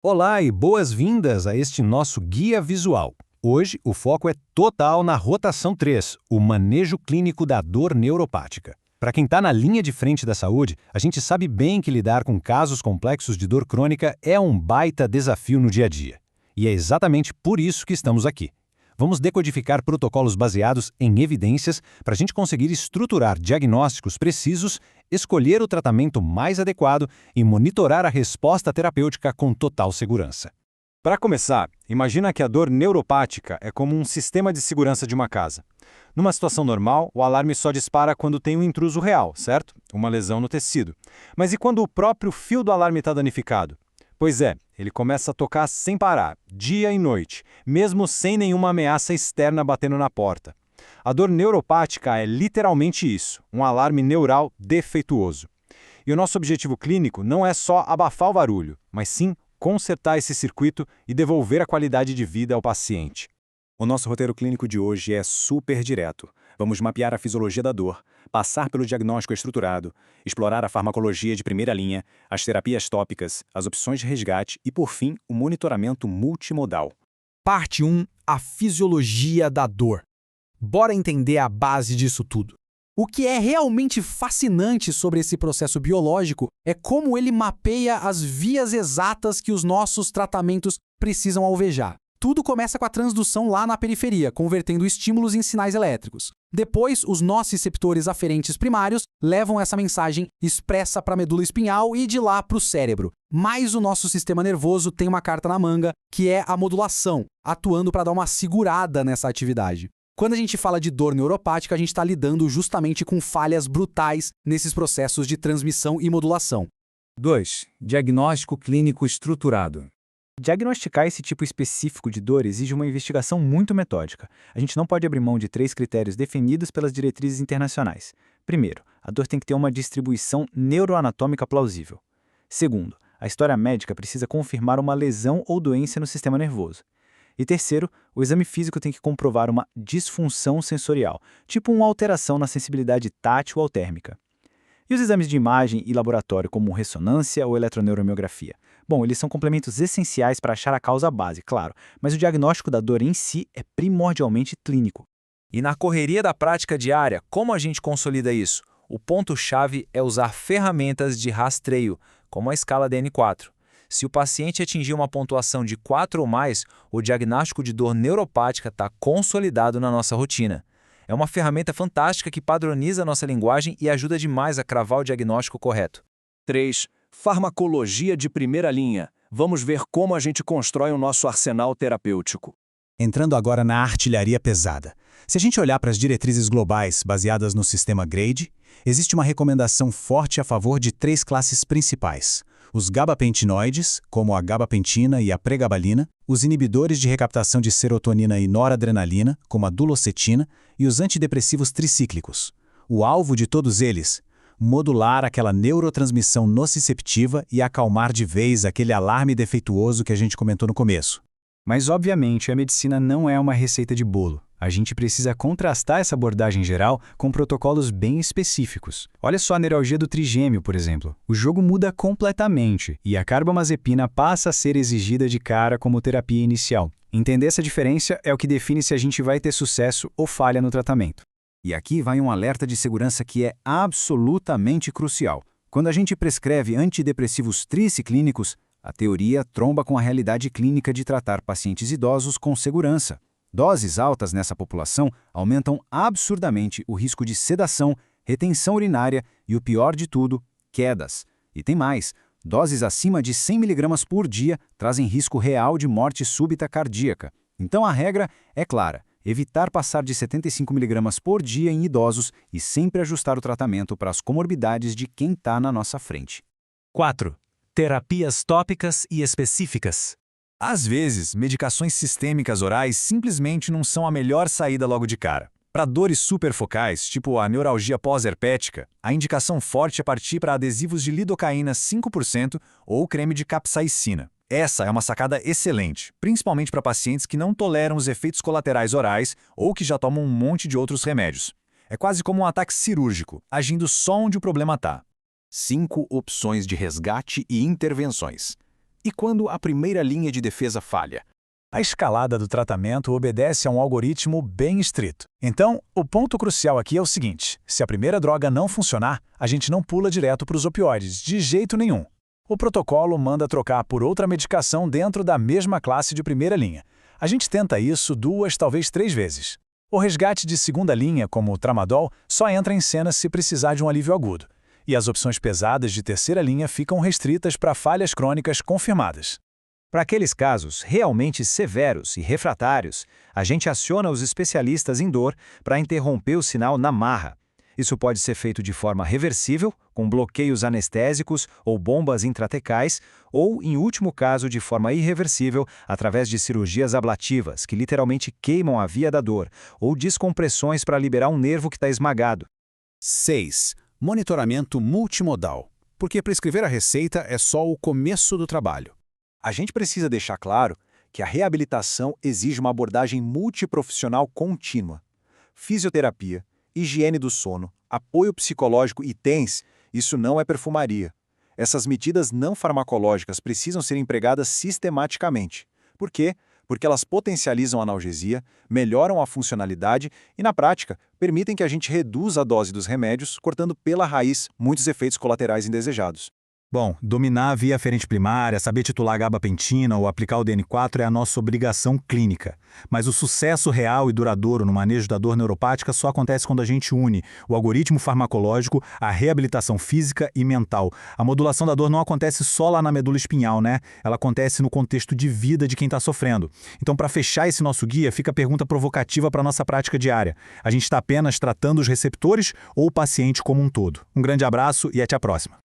Olá e boas-vindas a este nosso guia visual. Hoje o foco é total na rotação 3, o manejo clínico da dor neuropática. Para quem está na linha de frente da saúde, a gente sabe bem que lidar com casos complexos de dor crônica é um baita desafio no dia a dia. E é exatamente por isso que estamos aqui. Vamos decodificar protocolos baseados em evidências para a gente conseguir estruturar diagnósticos precisos, escolher o tratamento mais adequado e monitorar a resposta terapêutica com total segurança. Para começar, imagina que a dor neuropática é como um sistema de segurança de uma casa. Numa situação normal, o alarme só dispara quando tem um intruso real, certo? Uma lesão no tecido. Mas e quando o próprio fio do alarme está danificado? Pois é, ele começa a tocar sem parar, dia e noite, mesmo sem nenhuma ameaça externa batendo na porta. A dor neuropática é literalmente isso, um alarme neural defeituoso. E o nosso objetivo clínico não é só abafar o barulho, mas sim consertar esse circuito e devolver a qualidade de vida ao paciente. O nosso roteiro clínico de hoje é super direto. Vamos mapear a fisiologia da dor, passar pelo diagnóstico estruturado, explorar a farmacologia de primeira linha, as terapias tópicas, as opções de resgate e, por fim, o monitoramento multimodal. Parte 1. A fisiologia da dor. Bora entender a base disso tudo. O que é realmente fascinante sobre esse processo biológico é como ele mapeia as vias exatas que os nossos tratamentos precisam alvejar. Tudo começa com a transdução lá na periferia, convertendo estímulos em sinais elétricos. Depois, os nociceptores aferentes primários levam essa mensagem expressa para a medula espinhal e de lá para o cérebro. Mas o nosso sistema nervoso tem uma carta na manga, que é a modulação, atuando para dar uma segurada nessa atividade. Quando a gente fala de dor neuropática, a gente está lidando justamente com falhas brutais nesses processos de transmissão e modulação. 2. Diagnóstico clínico estruturado. Diagnosticar esse tipo específico de dor exige uma investigação muito metódica. A gente não pode abrir mão de 3 critérios definidos pelas diretrizes internacionais. Primeiro, a dor tem que ter uma distribuição neuroanatômica plausível. Segundo, a história médica precisa confirmar uma lesão ou doença no sistema nervoso. E terceiro, o exame físico tem que comprovar uma disfunção sensorial, tipo uma alteração na sensibilidade tátil ou térmica. E os exames de imagem e laboratório, como ressonância ou eletroneuromiografia? Bom, eles são complementos essenciais para achar a causa base, claro, mas o diagnóstico da dor em si é primordialmente clínico. E na correria da prática diária, como a gente consolida isso? O ponto-chave é usar ferramentas de rastreio, como a escala DN4. Se o paciente atingir uma pontuação de 4 ou mais, o diagnóstico de dor neuropática está consolidado na nossa rotina. É uma ferramenta fantástica que padroniza a nossa linguagem e ajuda demais a cravar o diagnóstico correto. 3. Farmacologia de primeira linha. Vamos ver como a gente constrói o nosso arsenal terapêutico. Entrando agora na artilharia pesada. Se a gente olhar para as diretrizes globais baseadas no sistema GRADE, existe uma recomendação forte a favor de 3 classes principais. Os gabapentinoides, como a gabapentina e a pregabalina, os inibidores de recaptação de serotonina e noradrenalina, como a dulocetina, e os antidepressivos tricíclicos. O alvo de todos eles, modular aquela neurotransmissão nociceptiva e acalmar de vez aquele alarme defeituoso que a gente comentou no começo. Mas, obviamente, a medicina não é uma receita de bolo. A gente precisa contrastar essa abordagem geral com protocolos bem específicos. Olha só a neuralgia do trigêmeo, por exemplo. O jogo muda completamente e a carbamazepina passa a ser exigida de cara como terapia inicial. Entender essa diferença é o que define se a gente vai ter sucesso ou falha no tratamento. E aqui vai um alerta de segurança que é absolutamente crucial. Quando a gente prescreve antidepressivos triciclínicos, a teoria tromba com a realidade clínica de tratar pacientes idosos com segurança. Doses altas nessa população aumentam absurdamente o risco de sedação, retenção urinária e, o pior de tudo, quedas. E tem mais, doses acima de 100 mg por dia trazem risco real de morte súbita cardíaca. Então a regra é clara, evitar passar de 75 mg por dia em idosos e sempre ajustar o tratamento para as comorbidades de quem está na nossa frente. 4. Terapias tópicas e específicas. Às vezes, medicações sistêmicas orais simplesmente não são a melhor saída logo de cara. Para dores superfocais, tipo a neuralgia pós-herpética, a indicação forte é partir para adesivos de lidocaína 5% ou creme de capsaicina. Essa é uma sacada excelente, principalmente para pacientes que não toleram os efeitos colaterais orais ou que já tomam um monte de outros remédios. É quase como um ataque cirúrgico, agindo só onde o problema está. 5 opções de resgate e intervenções. E quando a primeira linha de defesa falha? A escalada do tratamento obedece a um algoritmo bem estrito. Então, o ponto crucial aqui é o seguinte: se a primeira droga não funcionar, a gente não pula direto para os opioides, de jeito nenhum. O protocolo manda trocar por outra medicação dentro da mesma classe de primeira linha. A gente tenta isso 2, talvez 3 vezes. O resgate de segunda linha, como o tramadol, só entra em cena se precisar de um alívio agudo. E as opções pesadas de terceira linha ficam restritas para falhas crônicas confirmadas. Para aqueles casos realmente severos e refratários, a gente aciona os especialistas em dor para interromper o sinal na marra. Isso pode ser feito de forma reversível, com bloqueios anestésicos ou bombas intratecais, ou, em último caso, de forma irreversível, através de cirurgias ablativas, que literalmente queimam a via da dor, ou descompressões para liberar um nervo que está esmagado. 6. Monitoramento multimodal. Porque prescrever a receita é só o começo do trabalho. A gente precisa deixar claro que a reabilitação exige uma abordagem multiprofissional contínua. Fisioterapia, higiene do sono, apoio psicológico e TENS, isso não é perfumaria. Essas medidas não farmacológicas precisam ser empregadas sistematicamente. Por quê? Porque elas potencializam a analgesia, melhoram a funcionalidade e, na prática, permitem que a gente reduza a dose dos remédios, cortando pela raiz muitos efeitos colaterais indesejados. Bom, dominar a via aferente primária, saber titular a gabapentina ou aplicar o DN4 é a nossa obrigação clínica. Mas o sucesso real e duradouro no manejo da dor neuropática só acontece quando a gente une o algoritmo farmacológico, a reabilitação física e mental. A modulação da dor não acontece só lá na medula espinhal, né? Ela acontece no contexto de vida de quem está sofrendo. Então, para fechar esse nosso guia, fica a pergunta provocativa para a nossa prática diária. A gente está apenas tratando os receptores ou o paciente como um todo? Um grande abraço e até a próxima.